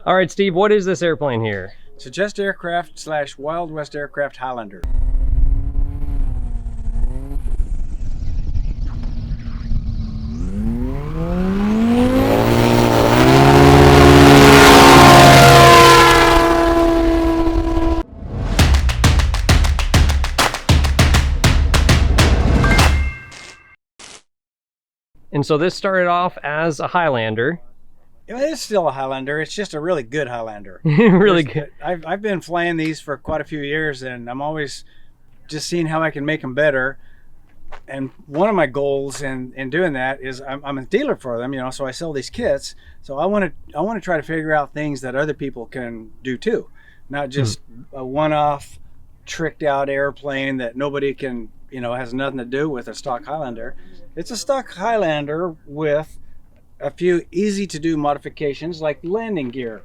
All right, Steve, what is this airplane here? It's a Just Aircraft / Wild West Aircraft Highlander. And so this started off as a Highlander. It is still a Highlander. It's just a really good Highlander. Really good. I've been flying these for quite a few years, and I'm always just seeing how I can make them better. And one of my goals in doing that is I'm a dealer for them, you know, so I sell these kits. So I want to try to figure out things that other people can do too, not just a one-off tricked out airplane that nobody can, you know, has nothing to do with a stock Highlander. It's a stock Highlander with a few easy to do modifications like landing gear.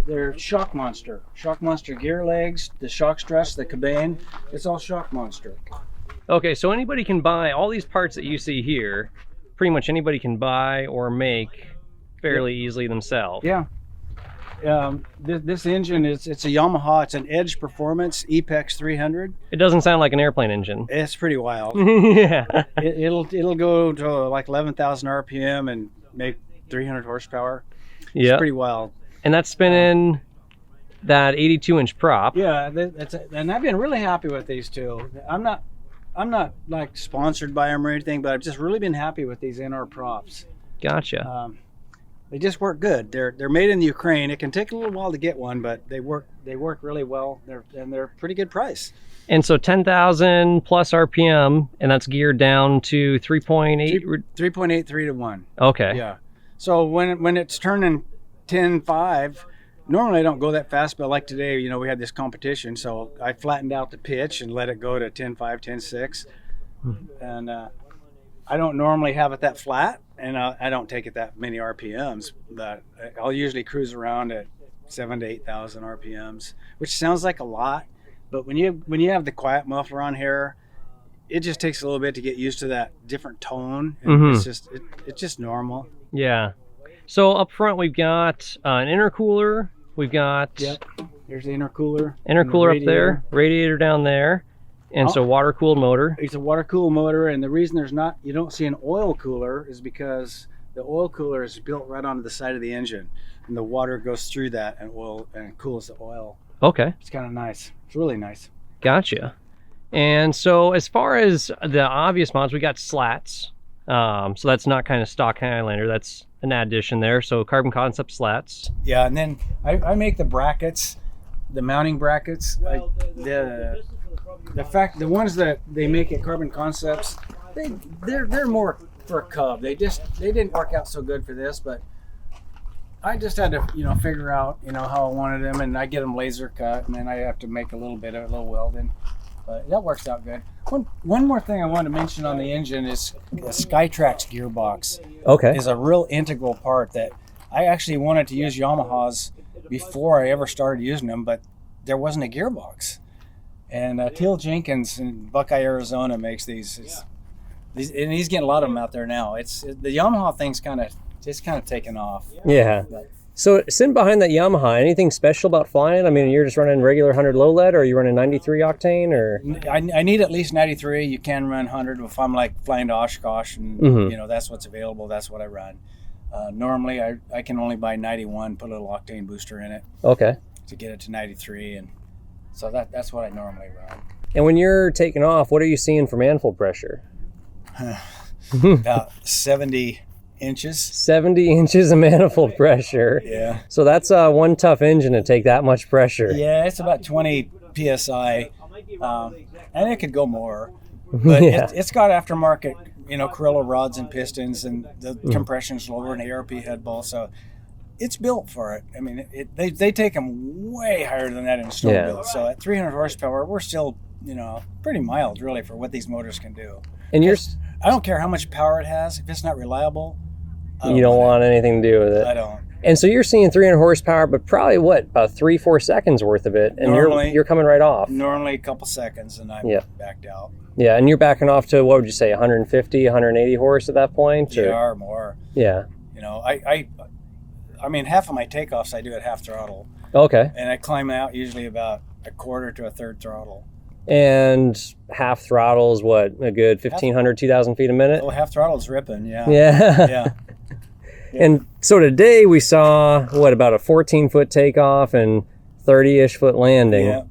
They're shock monster gear legs, the shock struts, the cabane. It's all shock monster. Okay, so anybody can buy all these parts that you see here. Pretty much anybody can buy or make fairly easily themselves. Yeah. This engine it's a Yamaha. It's an Edge Performance Apex 300. It doesn't sound like an airplane engine. It's pretty wild. Yeah. It'll go to like 11,000 RPM and make 300 horsepower. Yeah. It's pretty wild. And that's spinning that 82-inch prop. Yeah, and I've been really happy with these two. I'm not like sponsored by them or anything, but I've just really been happy with these NR props. Gotcha. They just work good. They're made in the Ukraine. It can take a little while to get one, but they work really well. They're pretty good price. And so 10,000 plus RPM, and that's geared down to 3.8? 3.83 to 1. Okay. Yeah. So when it's turning 10.5, normally I don't go that fast, but like today, you know, we had this competition, so I flattened out the pitch and let it go to 10.5, 10.6. And I don't normally have it that flat, and I don't take it that many RPMs, but I'll usually cruise around at 7,000 to 8,000 RPMs, which sounds like a lot, but when you have the quiet muffler on here, it just takes a little bit to get used to that different tone. And it's just normal. Yeah. So up front we've got an intercooler. We've got Here's the intercooler. Intercooler up there, radiator down there. And so water cooled motor. It's a water cooled motor, and the reason you don't see an oil cooler is because the oil cooler is built right onto the side of the engine, and the water goes through that and cools the oil. Okay. It's kind of nice. It's really nice. Gotcha. And so as far as the obvious mods, we got slats. So that's not kind of stock Highlander. That's an addition there. So carbon concept slats. Yeah, and then I make the brackets, the mounting brackets. The ones that they make at Carbon Concepts, they're more for a Cub. They didn't work out so good for this, but I just had to, you know, figure out, you know, how I wanted them, and I get them laser cut, and then I have to make a little bit of a little welding, but that works out good. One more thing I want to mention on the engine is the Skytrax gearbox. Okay. Is a real integral part that I actually wanted to use Yamahas before I ever started using them, but there wasn't a gearbox. And Teal Jenkins in Buckeye, Arizona makes these, and he's getting a lot of them out there now. The Yamaha thing's kind of taken off. Yeah. So sitting behind that Yamaha, anything special about flying? I mean, you're just running regular 100 low lead, or are you running 93 octane, or? I need at least 93. You can run 100 if I'm like flying to Oshkosh, and you know, that's what's available. That's what I run. Normally, I can only buy 91, put a little octane booster in it. Okay. To get it to 93, and so that's what I normally run. And when you're taking off, what are you seeing for manifold pressure? About 70 inches. 70 inches of manifold pressure. Yeah. So that's one tough engine to take that much pressure. Yeah, it's about 20 PSI, and it could go more. But it's got aftermarket, you know, Corella rods and pistons, and the compression's lower and ARP head ball, so it's built for it. I mean, they take them way higher than that in stone build. So at 300 horsepower, we're still, you know, pretty mild really for what these motors can do. And I don't care how much power it has. If it's not reliable, you don't want anything to do with it. I don't. And so you're seeing 300 horsepower, but probably about 3-4 seconds worth of it, and normally, you're coming right off. Normally a couple seconds, and I'm backed out. Yeah, and you're backing off to, what would you say, 150, 180 horse at that point? Or more. Yeah. You know, I mean, half of my takeoffs I do at half throttle. Okay. And I climb out usually about a quarter to a third throttle. And half throttle is what, a good 1,500, 2,000 feet a minute? Oh, half throttle's ripping, yeah. Yeah. Yeah. And so today we saw, what, about a 14-foot takeoff and 30-ish foot landing. Yeah.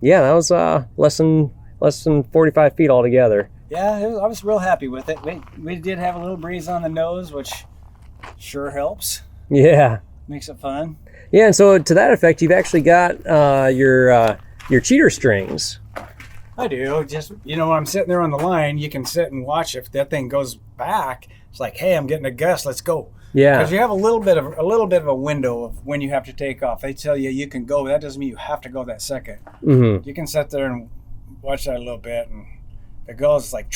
Yeah, that was less than 45 feet altogether. Yeah, I was real happy with it. We did have a little breeze on the nose, which sure helps. Yeah. Makes it fun. Yeah, and so to that effect, you've actually got your cheater strings. I do. Just, when I'm sitting there on the line, you can sit and watch. If that thing goes back, it's like, hey, I'm getting a gust. Let's go. Yeah. Because you have a little bit of a window of when you have to take off. They tell you can go, but that doesn't mean you have to go that second. Mm-hmm. You can sit there and watch that a little bit, and it goes, it's like.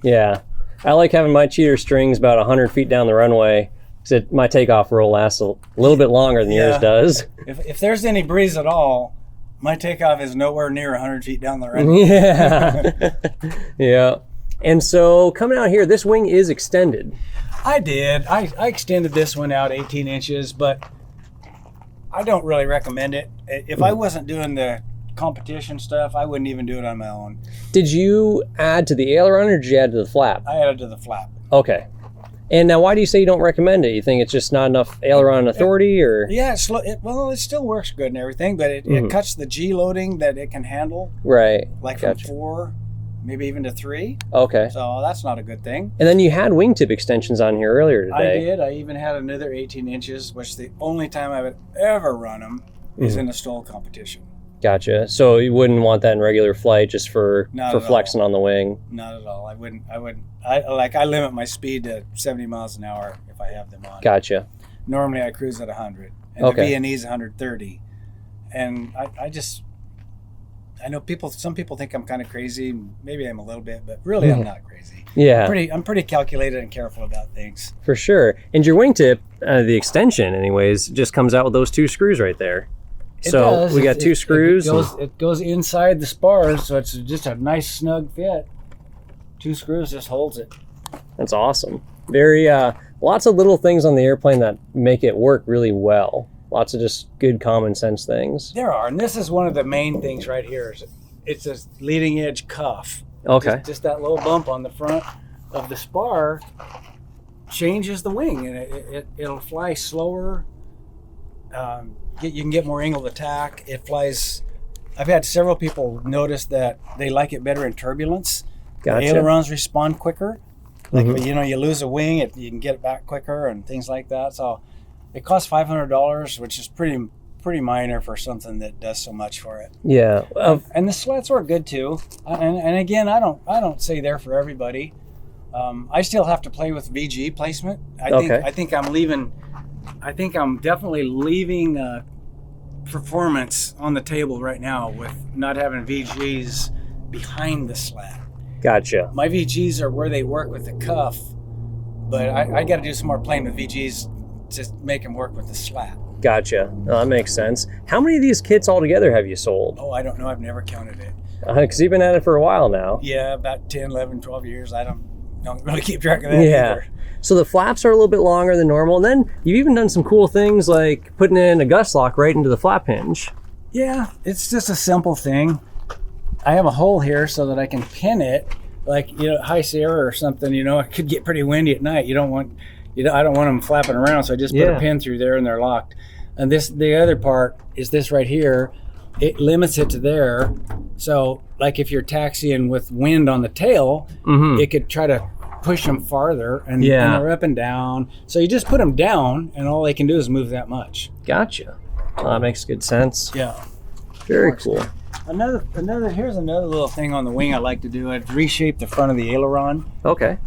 Yeah. I like having my cheater strings about 100 feet down the runway. Because my takeoff roll lasts a little bit longer than yours does. If there's any breeze at all, my takeoff is nowhere near 100 feet down the runway. Yeah. Yeah. And so coming out here, this wing is extended. I did. I extended this one out 18 inches, but I don't really recommend it. If I wasn't doing the competition stuff, I wouldn't even do it on my own. Did you add to the aileron or did you add to the flap? I added to the flap. Okay. And now why do you say you don't recommend it? You think it's just not enough aileron authority, or? Yeah, it still works good and everything, but it cuts the G loading that it can handle. Right. Like from 4, maybe even to 3. Okay. So that's not a good thing. And then you had wingtip extensions on here earlier today. I did. I even had another 18 inches, which the only time I would ever run them is in a stol competition. Gotcha. So you wouldn't want that in regular flight just for flexing on the wing? Not at all. I wouldn't. I limit my speed to 70 miles an hour if I have them on. Gotcha. Normally I cruise at 100, and the V&E is 130. And I know some people think I'm kind of crazy. Maybe I'm a little bit, but really I'm not crazy. Yeah. I'm pretty calculated and careful about things. For sure. And your wingtip, the extension anyways, just comes out with those 2 screws right there. So we got 2 screws. It goes inside the spars, so it's just a nice snug fit. 2 screws just holds it. That's awesome. Very lots of little things on the airplane that make it work really well. Lots of just good common sense things. There are, and this is one of the main things right here. It's a leading edge cuff. Okay. Just that little bump on the front of the spar changes the wing, and it'll fly slower. You can get more angle of attack. It flies. I've had several people notice that they like it better in turbulence. Gotcha. The ailerons respond quicker. Like you lose a wing, you can get it back quicker and things like that. So it costs $500, which is pretty minor for something that does so much for it. Yeah. And the slats work good too. And again, I don't say they're for everybody. I still have to play with VG placement. I think I'm definitely leaving performance on the table right now with not having VGs behind the slat. Gotcha. My VGs are where they work with the cuff, but I got to do some more playing with VGs to make them work with the slat. Gotcha. No, that makes sense. How many of these kits altogether have you sold? Oh, I don't know. I've never counted it. Because you've been at it for a while now. Yeah, about 10, 11, 12 years. I don't really keep track of that either. So the flaps are a little bit longer than normal. And then you've even done some cool things like putting in a gust lock right into the flap hinge. Yeah, it's just a simple thing. I have a hole here so that I can pin it, like, high Sierra or something, it could get pretty windy at night. I don't want them flapping around, so I just put a pin through there and they're locked. And the other part is this right here. It limits it to there. So like if you're taxiing with wind on the tail, it could try to push them farther and they're up and down. So you just put them down and all they can do is move that much. Gotcha. Well, that makes good sense. Yeah. Very cool. Here's another little thing on the wing I like to do. I'd reshape the front of the aileron. Okay.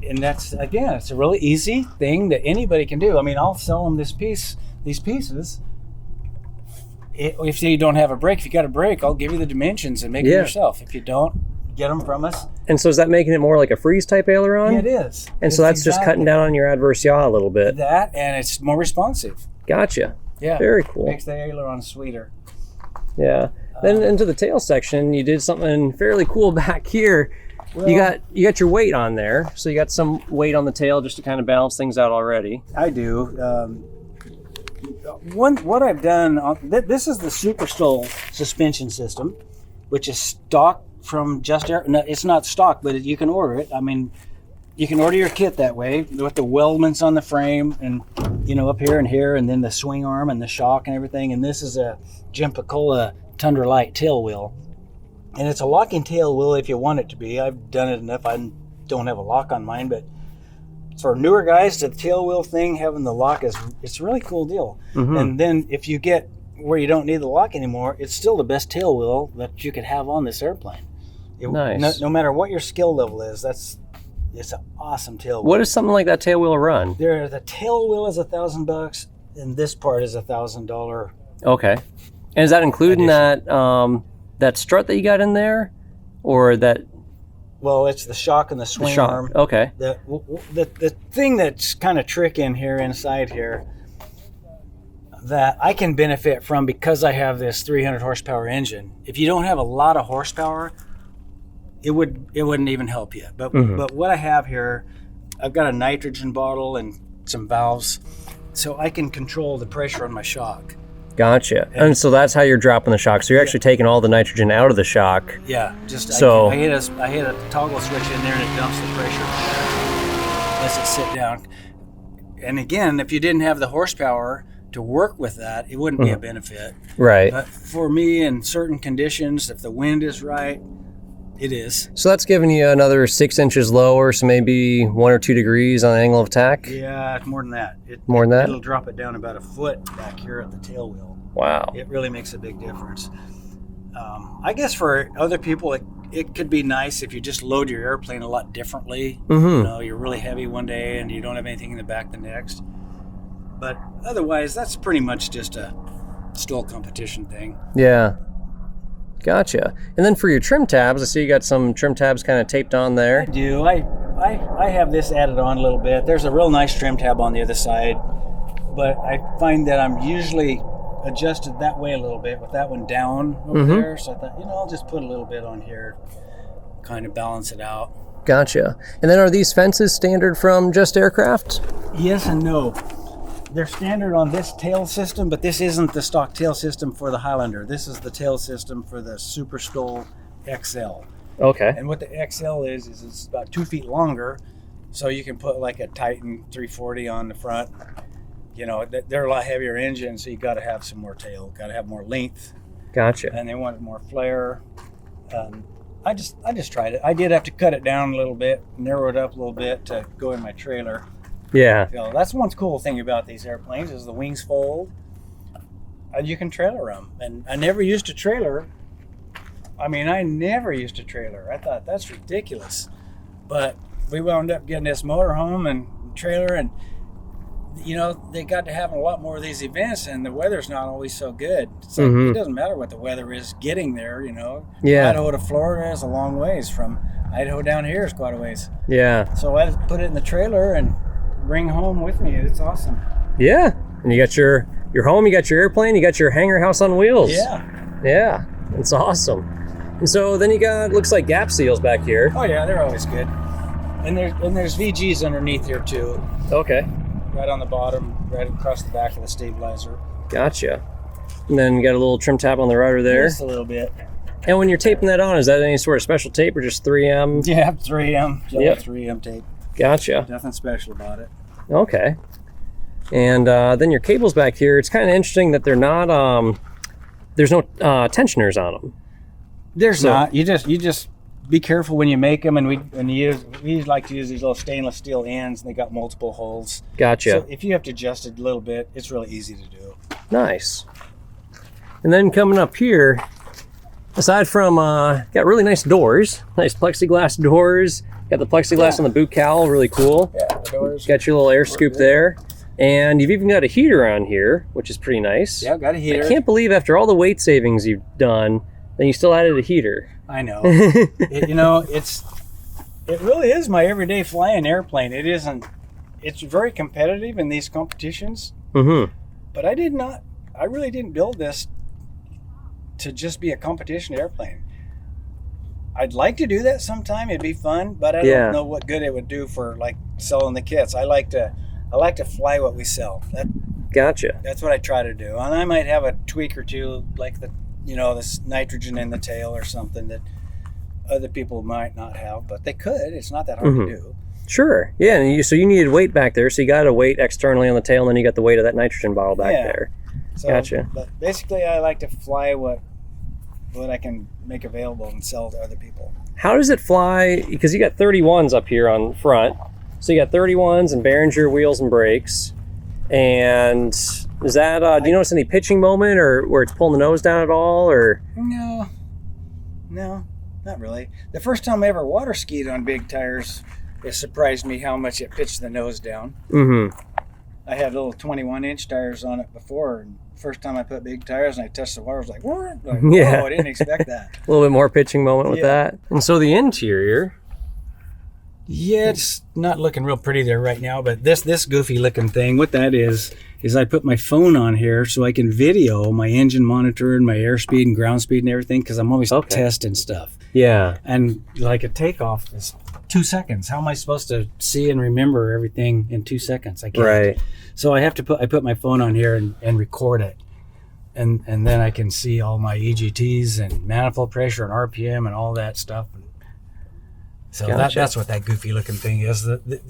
And that's, again, it's a really easy thing that anybody can do. I mean, I'll sell them these pieces. If you don't have a brake, if you got a brake, I'll give you the dimensions and make it yourself. If you don't, get them from us. And so is that making it more like a freeze type aileron? Yeah, it is. And so that's just cutting down on your adverse yaw a little bit. That, and it's more responsive. Gotcha. Yeah. Very cool. Makes the aileron sweeter. Yeah. Then into the tail section, you did something fairly cool back here. Well, you got your weight on there, so you got some weight on the tail just to kind of balance things out already. I do. What I've done, this is the Super Stol suspension system, which is stock from Just Air. No, it's not stock, but you can order it. I mean, you can order your kit that way with the weldments on the frame and, you know, up here and here, and then the swing arm and the shock and everything. And this is a Jim Piccola Tundra Light tail wheel. And it's a locking tail wheel if you want it to be. I've done it enough. I don't have a lock on mine, but for newer guys, the tail wheel thing, having the lock it's a really cool deal. And then if you get where you don't need the lock anymore, it's still the best tail wheel that you could have on this airplane. Nice. No matter what your skill level is, it's an awesome tail wheel. What does something like that tail wheel run? The tail wheel is $1,000, and this part is $1,000. Okay. And is that including that that strut that you got in there, or that? Well, it's the shock and the swing arm. Okay. The thing that's kind of tricky in here inside here that I can benefit from because I have this 300 horsepower engine. If you don't have a lot of horsepower, it wouldn't even help you. But what I have here, I've got a nitrogen bottle and some valves, so I can control the pressure on my shock. Gotcha. And so that's how you're dropping the shock. So you're actually taking all the nitrogen out of the shock. Yeah. Just so I hit a toggle switch in there and it dumps the pressure. Lets it sit down. And again, if you didn't have the horsepower to work with that, it wouldn't be a benefit. Right. But for me, in certain conditions, if the wind is right, it is. So that's giving you another 6 inches lower, so maybe 1 or 2 degrees on the angle of attack? Yeah, it's more than that. More than that? It'll drop it down about a foot back here at the tail wheel. Wow. It really makes a big difference. I guess for other people, it could be nice if you just load your airplane a lot differently. You know, you're really heavy one day and you don't have anything in the back the next. But otherwise, that's pretty much just a stol competition thing. Yeah. Gotcha. And then for your trim tabs, I see you got some trim tabs kind of taped on there. I do. I have this added on a little bit. There's a real nice trim tab on the other side, but I find that I'm usually adjusted that way a little bit with that one down over there. So I thought, you know, I'll just put a little bit on here, kind of balance it out. Gotcha. And then are these fences standard from Just Aircraft? Yes and no. They're standard on this tail system, but this isn't the stock tail system for the Highlander. This is the tail system for the Super Stol XL. Okay. And what the XL is it's about 2 feet longer, so you can put like a Titan 340 on the front. You know, they're a lot heavier engine, so you got to have some more tail, got to have more length. Gotcha. And they wanted more flare. I just tried it. I did have to cut it down a little bit, narrow it up a little bit to go in my trailer. Yeah. So that's one cool thing about these airplanes is the wings fold and you can trailer them. And I never used a trailer. I never used a trailer. I thought that's ridiculous. But we wound up getting this motorhome and trailer, and you know, they got to having a lot more of these events, and the weather's not always so good. So it doesn't matter what the weather is getting there, you know. Yeah. Idaho to Florida is a long ways. From Idaho down here is quite a ways. Yeah. So I put it in the trailer and bring home with me. It's awesome. Yeah. And you got your home, you got your airplane, you got your hangar house on wheels. Yeah. Yeah. It's awesome. And so then you got, looks like gap seals back here. Oh yeah, they're always good. And there's VGs underneath here too. Okay. Right on the bottom, right across the back of the stabilizer. Gotcha. And then you got a little trim tab on the rudder there. Just a little bit. And when you're taping that on, is that any sort of special tape or just 3M? Yeah, 3M. Yep. 3M tape. Gotcha. Nothing special about it. Okay. And then your cables back here, it's kind of interesting that they're not, there's no tensioners on them. There's not. You just be careful when you make them, and we like to use these little stainless steel ends, and they got multiple holes. Gotcha. So if you have to adjust it a little bit, it's really easy to do. Nice. And then coming up here, aside from, got really nice doors, nice plexiglass doors. Got the plexiglass on the boot cowl, really cool. Yeah, the doors. Got your little air scoop there. And you've even got a heater on here, which is pretty nice. Yeah, got a heater. I can't believe after all the weight savings you've done, then you still added a heater. I know. It really is my everyday flying airplane. It's very competitive in these competitions. But I really didn't build this to just be a competition airplane. I'd like to do that sometime. It'd be fun, but I don't know what good it would do for like selling the kits. I like to fly what we sell. Gotcha. That's what I try to do. And I might have a tweak or two, like this nitrogen in the tail or something that other people might not have, but they could. It's not that hard to do. Sure. Yeah. And so you needed weight back there. So you got a weight externally on the tail, and then you got the weight of that nitrogen bottle back there. So, gotcha. But basically, I like to fly what I can make available and sell to other people. How does it fly? Because you got 31s up here on front. So you got 31s and Behringer wheels and brakes. And is that, do you notice any pitching moment or where it's pulling the nose down at all? Or No, not really. The first time I ever water skied on big tires, it surprised me how much it pitched the nose down. I had little 21-inch tires on it before, and first time I put big tires and I touched the water, I was like, whoa, I didn't expect that. A little bit more pitching moment with that. And so the interior. Yeah, it's not looking real pretty there right now, but this goofy looking thing, what that is I put my phone on here so I can video my engine monitor and my airspeed and ground speed and everything, because I'm always testing stuff. Yeah. And like a takeoff is 2 seconds. How am I supposed to see and remember everything in 2 seconds? I can't. Right. So I put my phone on here and record it. And then I can see all my EGTs and manifold pressure and RPM and all that stuff. So that's what that goofy looking thing is.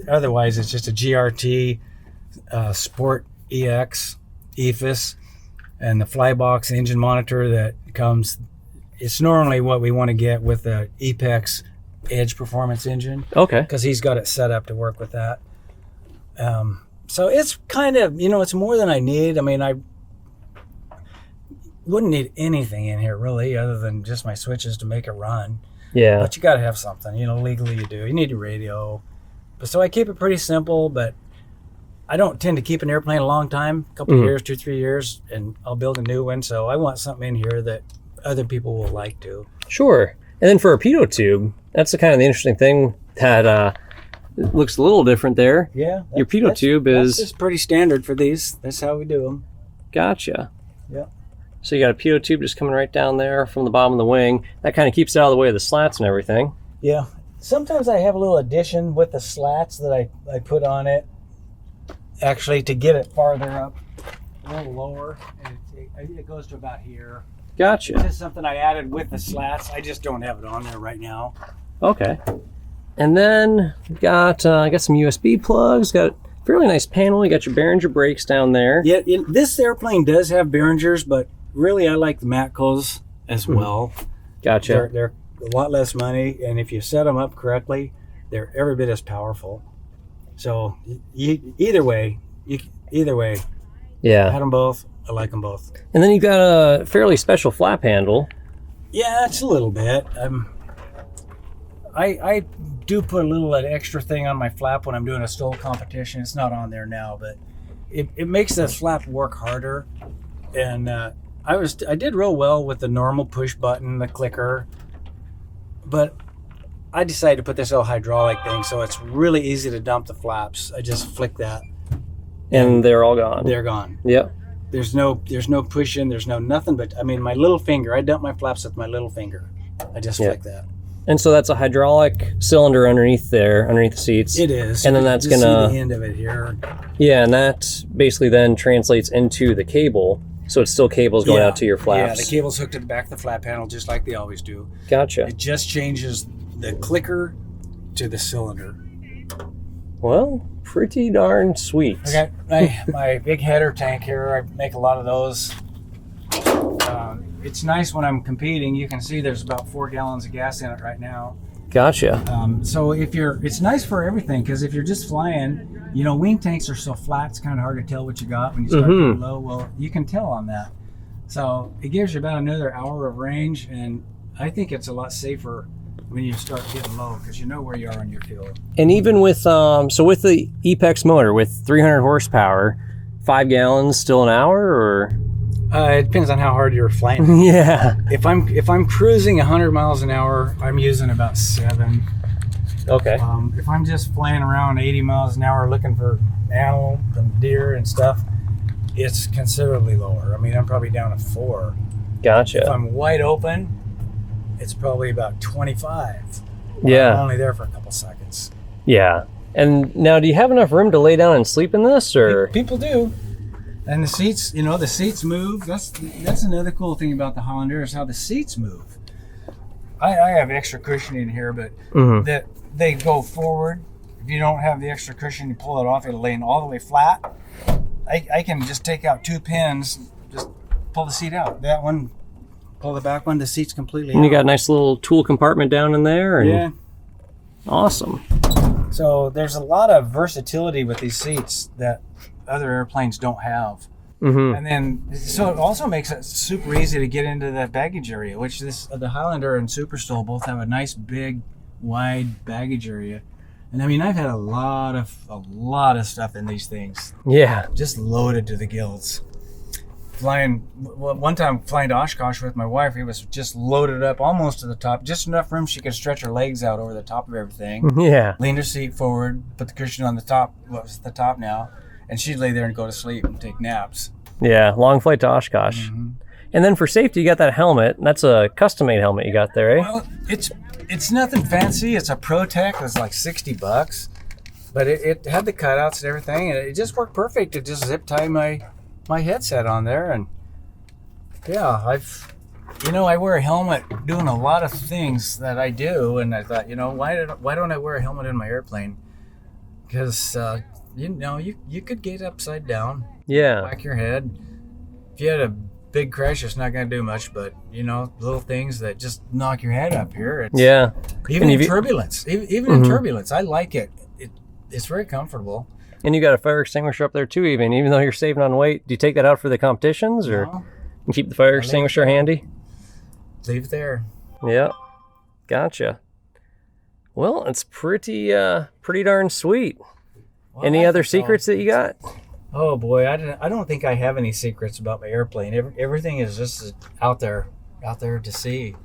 Otherwise, it's just a GRT Sport EX EFIS and the Flybox engine monitor that comes. It's normally what we want to get with the Apex Edge Performance engine. Okay. Because he's got it set up to work with that. So it's kind of, it's more than I need. I mean, I wouldn't need anything in here really other than just my switches to make it run. Yeah. But you got to have something, legally you do. You need a radio. So I keep it pretty simple, but I don't tend to keep an airplane a long time, a couple of years, 2-3 years, and I'll build a new one. So I want something in here that other people will like too. Sure. And then for a pitot tube, that's the kind of the interesting thing that it looks a little different there. Yeah. Your pitot tube is... That's pretty standard for these. That's how we do them. Gotcha. Yeah. So you got a pitot tube just coming right down there from the bottom of the wing. That kind of keeps it out of the way of the slats and everything. Yeah. Sometimes I have a little addition with the slats that I put on it, actually, to get it farther up, a little lower. And it goes to about here. Gotcha. This is something I added with the slats. I just don't have it on there right now. Okay. And then got some USB plugs. Got a fairly nice panel. You got your Behringer brakes down there. Yeah, this airplane does have Behringers, but really I like the Matcos as well. Gotcha. They're a lot less money, and if you set them up correctly, they're every bit as powerful. So either way, Yeah. I had them both. I like them both. And then you got a fairly special flap handle. Yeah, it's a little bit. I do put a little extra thing on my flap when I'm doing a stol competition. It's not on there now, but it makes the flap work harder. And I did real well with the normal push button, the clicker, but I decided to put this little hydraulic thing, so it's really easy to dump the flaps. I just flick that, and they're all gone. They're gone. Yep. There's no pushing. There's no nothing. But I mean, my little finger. I dump my flaps with my little finger. I just flick that. And so that's a hydraulic cylinder underneath there, underneath the seats. It is. And then that's gonna see the end of it here. Yeah, and that basically then translates into the cable. So it's still cables going out to your flaps. Yeah, the cable's hooked to the back of the flap panel just like they always do. Gotcha. It just changes the clicker to the cylinder. Well, pretty darn sweet. I got my big header tank here. I make a lot of those. It's nice when I'm competing. You can see there's about 4 gallons of gas in it right now. Gotcha. So it's nice for everything, because if you're just flying, wing tanks are so flat, it's kind of hard to tell what you got when you start getting low. Well, you can tell on that. So it gives you about another hour of range, and I think it's a lot safer when you start getting low, because you know where you are on your fuel. And even with with the Apex motor with 300 horsepower, 5 gallons still an hour, or? It depends on how hard you're flying. Yeah. If I'm cruising 100 miles an hour, I'm using about 7. Okay. If I'm just flying around 80 miles an hour looking for animal and deer and stuff, it's considerably lower. I mean, I'm probably down to 4. Gotcha. If I'm wide open, it's probably about 25. Yeah. I'm only there for a couple seconds. Yeah. And now, do you have enough room to lay down and sleep in this, or? People do. And the seats, the seats move. That's another cool thing about the Highlander is how the seats move. I have extra cushion in here, but that they go forward. If you don't have the extra cushion, you pull it off, it'll lay all the way flat. I can just take out 2 pins, just pull the seat out. That one, pull the back one, the seat's completely And out. you got a nice little tool compartment down in there. And Yeah. Awesome. So there's a lot of versatility with these seats that other airplanes don't have. And then, so it also makes it super easy to get into that baggage area, which the Highlander and Super Stol both have a nice big, wide baggage area. And I mean, I've had a lot of stuff in these things. Yeah. Just loaded to the gills. One time flying to Oshkosh with my wife, it was just loaded up almost to the top, just enough room she could stretch her legs out over the top of everything. Yeah. Leaned her seat forward, put the cushion on the top, what's the top now, and she'd lay there and go to sleep and take naps. Yeah, long flight to Oshkosh. And then for safety, you got that helmet. That's a custom-made helmet you got there, eh? Well, it's nothing fancy. It's a ProTech. It's like $60, but it had the cutouts and everything, and it just worked perfect to just zip tie my headset on there. And yeah, I wear a helmet doing a lot of things that I do, and I thought, why don't I wear a helmet in my airplane? Because you could get upside down. Yeah. Whack your head. If you had a big crash, it's not going to do much, but little things that just knock your head up here. Yeah. Even in turbulence. Even in turbulence, I like it. It's very comfortable. And you got a fire extinguisher up there too, even though you're saving on weight. Do you take that out for the competitions, or you keep the fire extinguisher handy? Leave it there. Yeah. Gotcha. Well, it's pretty darn sweet. Well, Any other secrets that you got? Oh boy, I don't think I have any secrets about my airplane. Everything is just out there to see.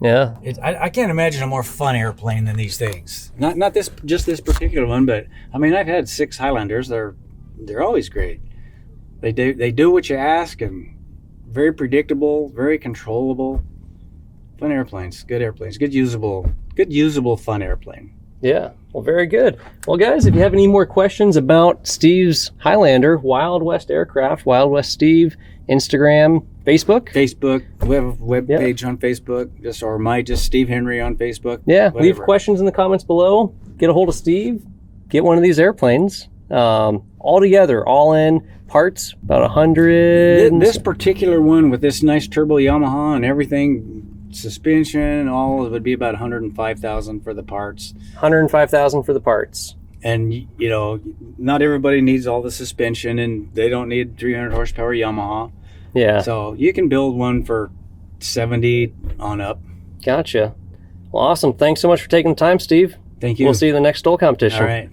Yeah. I can't imagine a more fun airplane than these things. Not just this particular one, but I mean, I've had 6 Highlanders. They're always great. They do what you ask, and very predictable, very controllable. Fun airplanes, good usable fun airplane. Yeah. Well, very good. Well, guys, if you have any more questions about Steve's Highlander, Wild West Aircraft, Wild West Steve, Instagram, Facebook. We have a web page on Facebook, just Steve Henry on Facebook. Yeah. Whatever. Leave questions in the comments below. Get a hold of Steve. Get one of these airplanes. All together, all in parts, about 100. This particular one with this nice turbo Yamaha and everything, suspension, all would be about $105,000 for the parts. $105,000 for the parts. And not everybody needs all the suspension, and they don't need 300 horsepower Yamaha. Yeah. So you can build one for 70 on up. Gotcha. Well, awesome. Thanks so much for taking the time, Steve. Thank you. We'll see you in the next stol competition. All right.